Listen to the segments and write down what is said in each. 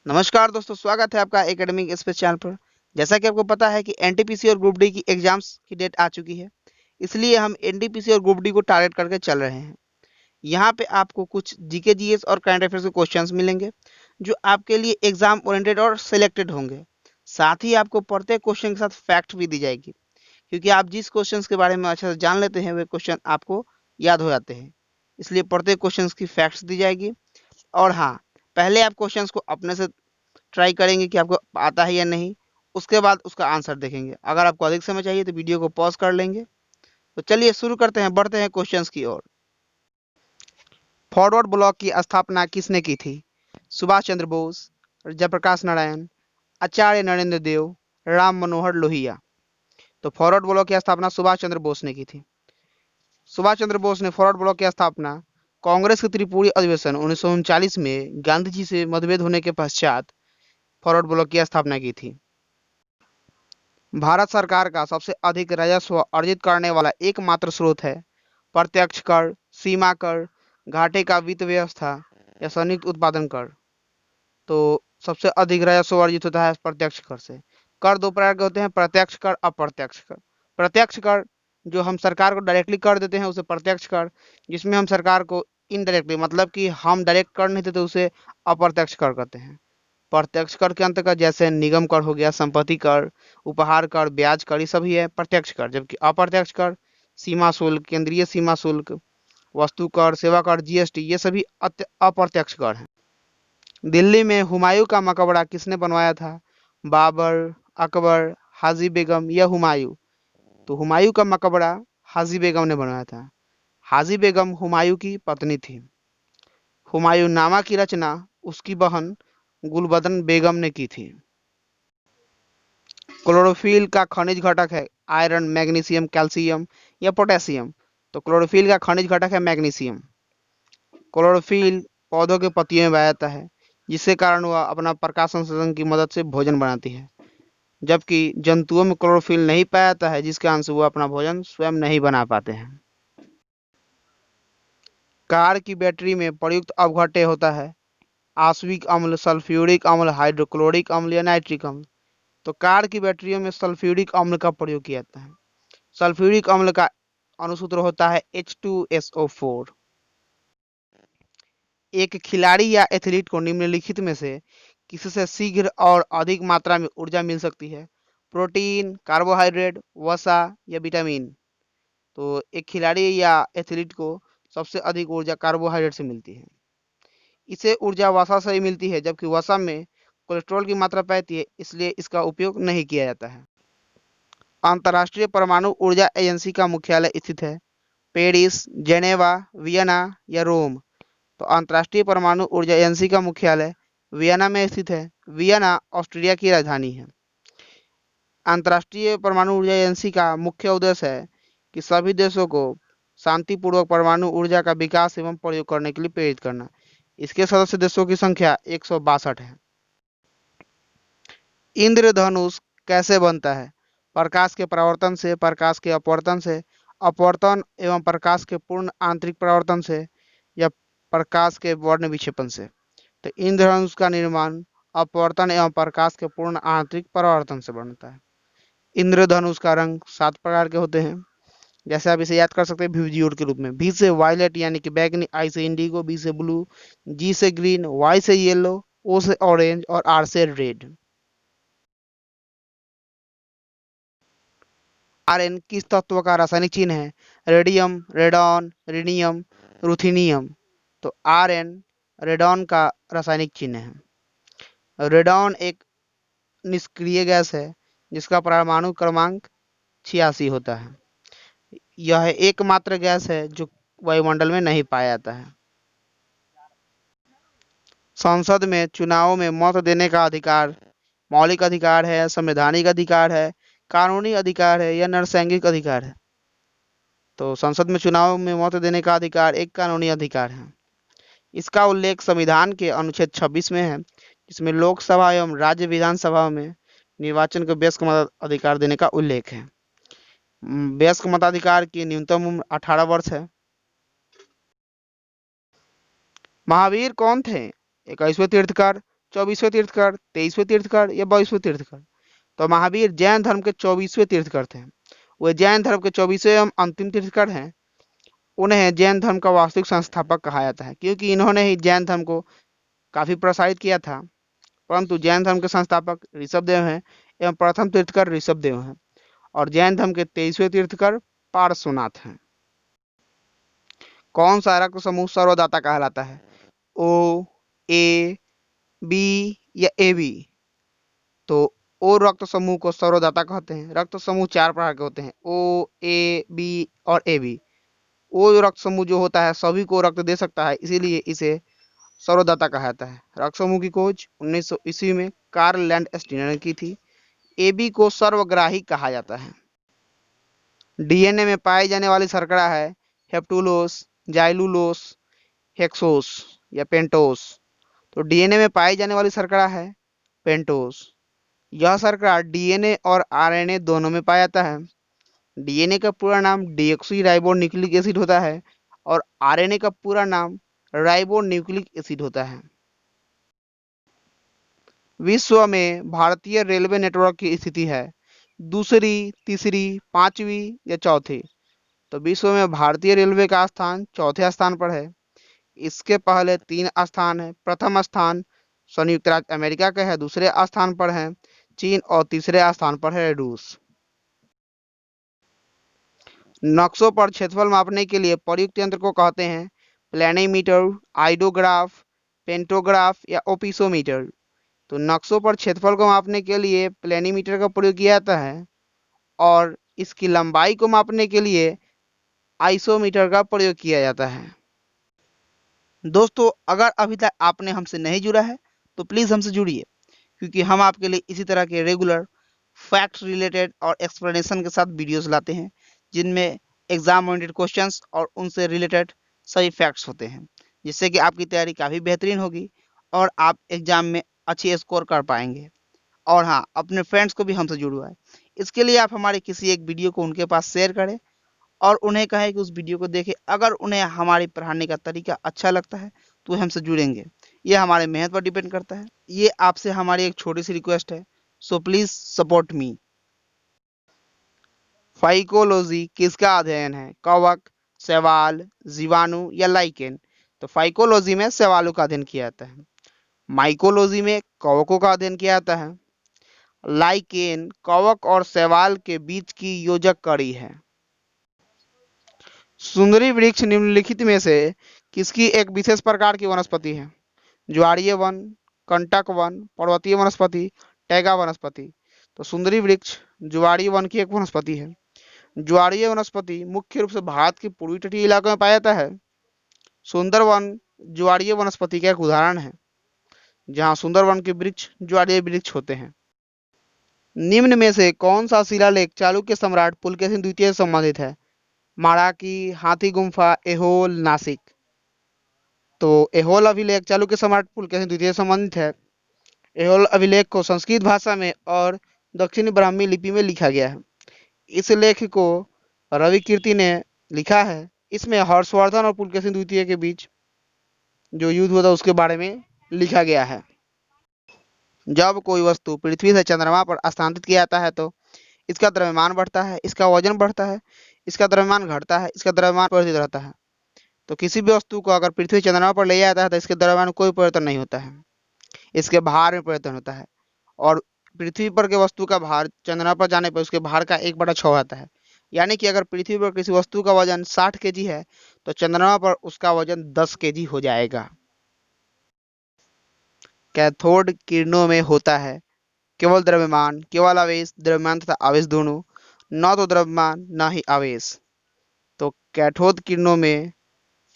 नमस्कार दोस्तों, स्वागत है आपका एकेडमिक स्पेस चैनल पर। जैसा कि आपको पता है कि एनटीपीसी और ग्रुप डी की एग्जाम्स की डेट आ चुकी है, इसलिए हम एनटीपीसी और ग्रुप डी को टारगेट करके चल रहे हैं। यहाँ पे आपको कुछ जीके जीएस और करंट अफेयर्स के क्वेश्चंस मिलेंगे जो आपके लिए एग्जाम ओरिएंटेड और सिलेक्टेड होंगे। साथ ही आपको प्रत्येक क्वेश्चन के साथ फैक्ट भी दी जाएगी, क्योंकि आप जिस क्वेश्चन के बारे में अच्छे से जान लेते हैं वे क्वेश्चन आपको याद हो जाते हैं। इसलिए प्रत्येक क्वेश्चन की फैक्ट्स दी जाएगी। और हाँ, पहले आप क्वेश्चंस को अपने से ट्राई करेंगे कि आपको आता है या नहीं। उसके बाद उसका आंसर देखेंगे। अगर आपको अधिक समय चाहिए तो वीडियो को पॉज कर लेंगे। तो चलिए शुरू करते हैं, बढ़ते हैं क्वेश्चंस की ओर। फॉरवर्ड ब्लॉक की स्थापना किसने की थी? सुभाष चंद्र बोस, जयप्रकाश नारायण, आचार्य नरेंद्र देव, राम मनोहर लोहिया। तो फॉरवर्ड ब्लॉक की स्थापना सुभाष चंद्र बोस ने की थी। सुभाष चंद्र बोस ने फॉरवर्ड ब्लॉक की स्थापना कांग्रेस के त्रिपुरी अधिवेशन 1939 में गांधी जी से मतभेद होने के पश्चात फॉरवर्ड ब्लॉक की स्थापना की थी। भारत सरकार का सबसे अधिक राजस्व अर्जित करने वाला एकमात्र स्रोत है प्रत्यक्ष कर, सीमा कर, घाटे का वित्त व्यवस्था या संयुक्त उत्पादन कर। तो सबसे अधिक राजस्व अर्जित होता है प्रत्यक्ष कर से। कर दो प्रकार के होते हैं, प्रत्यक्ष कर, अप्रत्यक्ष कर। प्रत्यक्ष कर जो हम सरकार को डायरेक्टली कर देते हैं उसे प्रत्यक्ष कर, जिसमें हम सरकार को इनडायरेक्टली मतलब कि हम डायरेक्ट कर नहीं देते उसे अप्रत्यक्ष कर कहते हैं। प्रत्यक्ष कर के अंतर्गत जैसे निगम कर हो गया, संपत्ति कर, उपहार कर, ब्याज कर, ये सभी है प्रत्यक्ष कर। जबकि अप्रत्यक्ष कर सीमा शुल्क, केंद्रीय सीमा शुल्क, वस्तु कर, सेवा कर, जीएसटी, ये सभी अप्रत्यक्ष कर हैं। दिल्ली में हुमायूं का मकबरा किसने बनवाया था? बाबर, अकबर, हाजी बेगम या हुमायूं? तो हुमायूं का मकबरा हाजी बेगम ने बनवाया था। हाजी बेगम हुमायूं की पत्नी थी। हुमायूंनामा की रचना उसकी बहन गुलबदन बेगम ने की थी। क्लोरोफिल का खनिज घटक है आयरन, मैग्नीशियम, कैल्शियम या पोटेशियम? तो क्लोरोफिल का खनिज घटक है मैग्नीशियम। क्लोरोफिल पौधों के पत्तियों में पाया जाता है, जिसके कारण वह अपना प्रकाश संश्लेषण की मदद से भोजन बनाती है। जबकि जंतुओं में क्लोरोफिल नहीं पाया जाता है, जिसके कारण से वो अपना भोजन स्वयं नहीं बना पाते हैं। कार की बैटरी में प्रयुक्त अवघट्य होता है आश्विक अम्ल, सल्फ्यूरिक अम्ल, हाइड्रोक्लोरिक अम्ल या नाइट्रिक अम्ल? तो कार की बैटरियों में सल्फ्यूरिक अम्ल का प्रयोग किया जाता है। सल्फ्यूरिक अम्ल का अणुसूत्र होता है H2SO4। एक खिलाड़ी या एथलीट को निम्नलिखित में से किससे शीघ्र और अधिक मात्रा में ऊर्जा मिल सकती है? प्रोटीन, कार्बोहाइड्रेट, वसा या विटामिन? तो एक खिलाड़ी या एथलीट को सबसे अधिक ऊर्जा कार्बोहाइड्रेट से मिलती है। इसे ऊर्जा वसा से ही मिलती है, जबकि वसा में कोलेस्ट्रॉल की मात्रा पाई जाती है, इसलिए इसका उपयोग नहीं किया जाता है। अंतर्राष्ट्रीय परमाणु ऊर्जा एजेंसी का मुख्यालय स्थित है पेरिस, जेनेवा, वियना या रोम? तो अंतर्राष्ट्रीय परमाणु ऊर्जा एजेंसी का मुख्यालय वियना में स्थित है। वियना ऑस्ट्रिया की राजधानी है। अंतर्राष्ट्रीय परमाणु ऊर्जा एजेंसी का मुख्य उद्देश्य है कि सभी देशों को शांतिपूर्वक परमाणु ऊर्जा का विकास एवं प्रयोग करने के लिए प्रेरित करना। इसके सदस्य देशों की संख्या 162 है। इंद्रधनुष कैसे बनता है? प्रकाश के परावर्तन से, प्रकाश के अपवर्तन से, अपवर्तन एवं प्रकाश के पूर्ण आंतरिक परावर्तन से या प्रकाश के वर्ण विक्षेपण से? तो इंद्रधनुष का निर्माण अपवर्तन एवं प्रकाश के पूर्ण आंतरिक परावर्तन से बनता है। इंद्रधनुष का रंग 7 प्रकार के होते हैं। जैसे आप इसे याद कर सकते हैं विजियोड के रूप में। V से वायलेट यानी कि बैगनी, I से इंडिगो, B से ब्लू, G से ग्रीन, Y से येलो, O से ऑरेंज और R से रेड। Rn किस तत्व का रासायनिक चिन्ह है? Radium, radon, rhenium, ruthenium? तो Rn रेडॉन का रासायनिक चिन्ह है। रेडॉन एक निष्क्रिय गैस है जिसका परमाणु क्रमांक 86 होता है। यह एकमात्र गैस है जो वायुमंडल में नहीं पाया जाता है। संसद में चुनावों में मत देने का अधिकार मौलिक अधिकार है, संवैधानिक अधिकार है, कानूनी अधिकार है या नैसर्गिक अधिकार है? तो संसद में चुनाव में मत देने का अधिकार एक कानूनी अधिकार है। इसका उल्लेख संविधान के अनुच्छेद 26 में है, जिसमें लोकसभा एवं राज्य विधानसभा में निर्वाचन को वयस्क मताधिकार देने का उल्लेख है। वयस्क मताधिकार की न्यूनतम उम्र 18 वर्ष है। महावीर कौन थे? 21वें तीर्थकर, 24वें तीर्थकर, 23वें तीर्थकर या 22वें तीर्थकर? तो महावीर जैन धर्म के 24वें तीर्थकर थे। वे जैन धर्म के 24वें एवं अंतिम तीर्थकर हैं। उन्हें जैन धर्म का वास्तविक संस्थापक कहा जाता है, क्योंकि इन्होंने ही जैन धर्म को काफी प्रसारित किया था। परंतु जैन धर्म के संस्थापक ऋषभदेव हैं एवं प्रथम तीर्थकर ऋषभदेव हैं, और जैन धर्म के 23वें तीर्थकर पार्श्वनाथ हैं। कौन सा रक्त समूह सर्वदाता कहलाता है? ओ, ए, बी या ए बी? तो ओ रक्त समूह को सर्वदाता कहते हैं। रक्त समूह 4 प्रकार के होते हैं, ओ, ए, बी और ए बी। ओ रक्त समूह जो होता है सभी को रक्त दे सकता है, इसीलिए इसे सर्वदाता कहा जाता है। रक्त समूह की खोज 1900 ईस्वी में कार्ल लैंडस्टीनर ने की थी। ए बी को सर्वग्राही कहा जाता है। डीएनए में पाई जाने वाली शर्करा है हेप्टुलोस, जाइलुलोस, हेक्सोस या पेंटोस। तो डीएनए में पाई जाने वाली शर्करा है पेंटोस। यह शर्करा डीएनए और आरएनए दोनों में पाया जाता है। डीएनए का पूरा नाम डीऑक्सी एसिड होता है और आरएनए का पूरा नाम राइबोन्यूक्लिक एसिड होता है। विश्व में भारतीय रेलवे नेटवर्क की स्थिति है दूसरी, तीसरी, पांचवी या चौथी? तो विश्व में भारतीय रेलवे का स्थान चौथे स्थान पर है। इसके पहले 3 स्थान है। प्रथम स्थान संयुक्त राज्य अमेरिका का है, दूसरे स्थान पर है चीन और तीसरे स्थान पर है रूस। नक्शों पर क्षेत्रफल मापने के लिए प्रयुक्त यंत्र को कहते हैं प्लेनीमीटर, आइडोग्राफ, पेंटोग्राफ या ओपिसोमीटर। तो नक्शों पर क्षेत्रफल को मापने के लिए प्लेनीमीटर का प्रयोग किया जाता है और इसकी लंबाई को मापने के लिए आइसोमीटर का प्रयोग किया जाता है। दोस्तों, अगर अभी तक आपने हमसे नहीं जुड़ा है तो प्लीज़ हमसे जुड़िए, क्योंकि हम आपके लिए इसी तरह के रेगुलर फैक्ट रिलेटेड और एक्सप्लेनेशन के साथ वीडियोस लाते हैं, जिनमें एग्जाम ओरिएंटेड क्वेश्चंस और उनसे रिलेटेड सही फैक्ट्स होते हैं, जिससे कि आपकी तैयारी काफ़ी बेहतरीन होगी और आप एग्जाम में अच्छी स्कोर कर पाएंगे। और हाँ, अपने फ्रेंड्स को भी हमसे जुड़वाएं। इसके लिए आप हमारे किसी एक वीडियो को उनके पास शेयर करें और उन्हें कहें कि उस वीडियो को देखें। अगर उन्हें हमारी पढ़ाने का तरीका अच्छा लगता है तो वो हमसे जुड़ेंगे। ये हमारे मेहनत पर डिपेंड करता है। ये आपसे हमारी एक छोटी सी रिक्वेस्ट है, so please support me. Phycology किसका अध्ययन है? कवक, शैवाल, जीवाणु या लाइकेन? तो फाइकोलॉजी में शैवालों का अध्ययन किया जाता है। माइकोलॉजी में कवकों का अध्ययन किया जाता है। लाइकेन कवक और शैवाल के बीच की योजक कड़ी है। सुंदरी वृक्ष निम्नलिखित में से किसकी एक विशेष प्रकार की वनस्पति है? ज्वारीय वन, कंटक वन, पर्वतीय वनस्पति, टैगा वनस्पति? तो सुंदरी वृक्ष ज्वारीय वन की एक वनस्पति है। ज्वारीय वनस्पति मुख्य रूप से भारत के पूर्वी तटीय इलाकों में पाया जाता है। सुंदरवन ज्वारीय वनस्पति का एक उदाहरण है, जहां सुंदरवन के वृक्ष ज्वारीय वृक्ष होते हैं। निम्न में से कौन सा शिलालेख चालुक्य सम्राट पुलकेशिन द्वितीय से संबंधित है? माराकी, हाथी गुम्फा, एहोल, नासिक? तो एहोल अभिलेख चालुक्य सम्राट पुलकेशिन द्वितीय से संबंधित है। एहोल अभिलेख को संस्कृत भाषा में और दक्षिणी ब्राह्मी लिपि में लिखा गया है। इस लेख को रवि कीर्ति ने लिखा है। इसमें हर्षवर्धन और पुलकेशिन द्वितीय के बीच जो युद्ध हुआ था उसके बारे में लिखा गया है। जब कोई वस्तु पृथ्वी से चंद्रमा पर स्थानांतरित किया जाता है तो इसका द्रव्यमान बढ़ता है, इसका वजन बढ़ता है, इसका द्रव्यमान घटता है, इसका द्रव्यमान परिवर्तित रहता है। तो किसी भी वस्तु को अगर पृथ्वी चंद्रमा पर ले जाया जाता है तो इसके द्रव्यमान में कोई परिवर्तन नहीं होता है, इसके भार में परिवर्तन होता है। और पृथ्वी पर के वस्तु का भार चंद्रमा पर जाने पर उसके भार का 1/6 आता है। यानी कि अगर पृथ्वी पर किसी वस्तु का वजन 60 केजी है तो चंद्रमा पर उसका वजन 10 केजी हो जाएगा। कैथोड किरणों में होता है केवल द्रव्यमान, केवल आवेश, द्रव्यमान तथा आवेश दोनों, न तो द्रव्यमान न ही आवेश। तो कैथोड किरणों में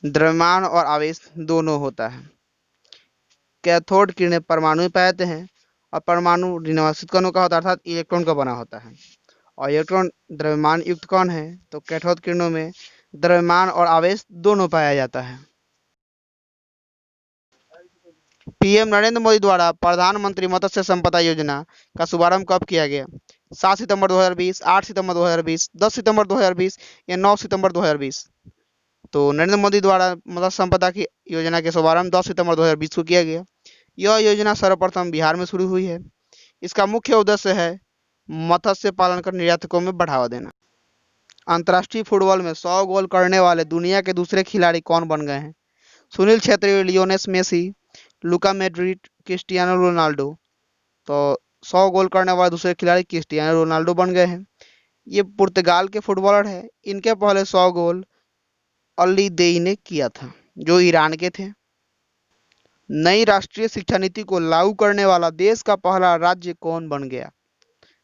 द्रव्यमान और आवेश दोनों होता है। कैथोड किरणें परमाणु में पाए जाते हैं और परमाणु ऋणावेशित कणों का होता है, अर्थात इलेक्ट्रॉन का बना होता है, और इलेक्ट्रॉन द्रव्यमान युक्त कण है। तो कैथोड किरणों में द्रव्यमान और आवेश दोनों पाया जाता है। पीएम नरेंद्र मोदी द्वारा प्रधानमंत्री मत्स्य संपदा योजना का शुभारंभ कब किया गया? 7 सितंबर 2020, 8 सितंबर 2020, 10 सितंबर 2020 या 9 सितंबर 2020? तो नरेंद्र मोदी द्वारा मत्स्य संपदा की योजना के शुभारंभ 10 सितंबर 2020 को किया गया। यह योजना सर्वप्रथम बिहार में शुरू हुई है। इसका मुख्य उद्देश्य है मत्स्य पालन कर निर्यातकों में बढ़ावा देना। अंतर्राष्ट्रीय फुटबॉल में 100 गोल करने वाले दुनिया के दूसरे खिलाड़ी कौन बन गए हैं? सुनील छेत्री, लियोनेल मेसी, लुका मेड्रिड, क्रिस्टियानो रोनाल्डो। तो 100 गोल करने वाले दूसरे खिलाड़ी क्रिस्टियानो रोनाल्डो बन गए हैं। ये पुर्तगाल के फुटबॉलर हैं। इनके पहले 100 गोल अली देई ने किया था, जो ईरान के थे। नई राष्ट्रीय शिक्षा नीति को लागू करने वाला देश का पहला राज्य कौन बन गया?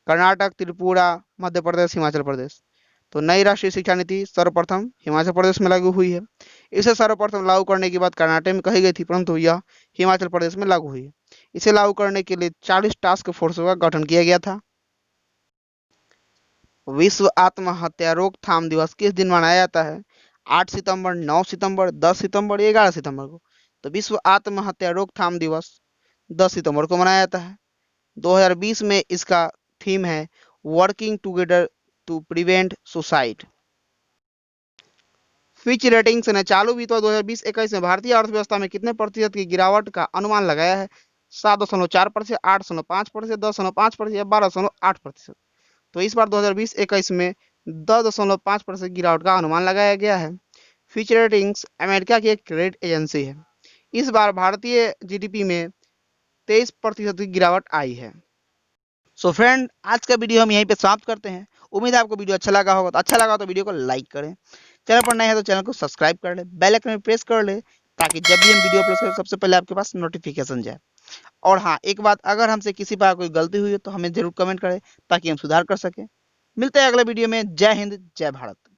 कर्नाटक, त्रिपुरा, मध्य प्रदेश, हिमाचल प्रदेश। तो नई राष्ट्रीय शिक्षा नीति सर्वप्रथम हिमाचल प्रदेश में लागू हुई है। इसे सर्वप्रथम लागू करने की बात कर्नाटक में कही गई थी, परंतु यह हिमाचल प्रदेश में लागू हुई है। इसे लागू करने के लिए 40 टास्क फोर्सों का गठन किया गया था। विश्व आत्महत्या रोकथाम दिवस किस दिन मनाया जाता है? 8 सितंबर, 9 सितंबर, 10 सितंबर, 11 सितंबर को। तो विश्व आत्महत्या रोकथाम दिवस 10 सितंबर को मनाया जाता है। 2020 में इसका थीम है working together to prevent suicide. Fitch ratings ने चालू वित्त 2020-21 में भारतीय अर्थव्यवस्था में कितने प्रतिशत की गिरावट का अनुमान लगाया है? 7.4%, 8.5%, 10.5% या 12.8%। तो इस बार 2020-21 में 10.5% गिरावट का अनुमान लगाया गया है। फिच रेटिंग्स अमेरिका की एक क्रेडिट एजेंसी है। इस बार भारतीय जीडीपी में 23% की गिरावट आई है। सो फ्रेंड, आज का वीडियो हम यहीं पे समाप्त करते हैं। उम्मीद है आपको वीडियो अच्छा लगा होगा। तो अच्छा लगा तो वीडियो को लाइक करें, चैनल पर नए हैं तो चैनल को सब्सक्राइब कर ले, बेल आइकन में प्रेस कर ले, ताकि जब भी हम वीडियो अपलोड करें सबसे पहले आपके पास नोटिफिकेशन जाए। और हाँ, एक बात, अगर हमसे किसी बार कोई गलती हुई है तो हमें जरूर कमेंट करें, ताकि हम सुधार कर सकें। मिलते हैं अगले वीडियो में। जय हिंद, जय भारत।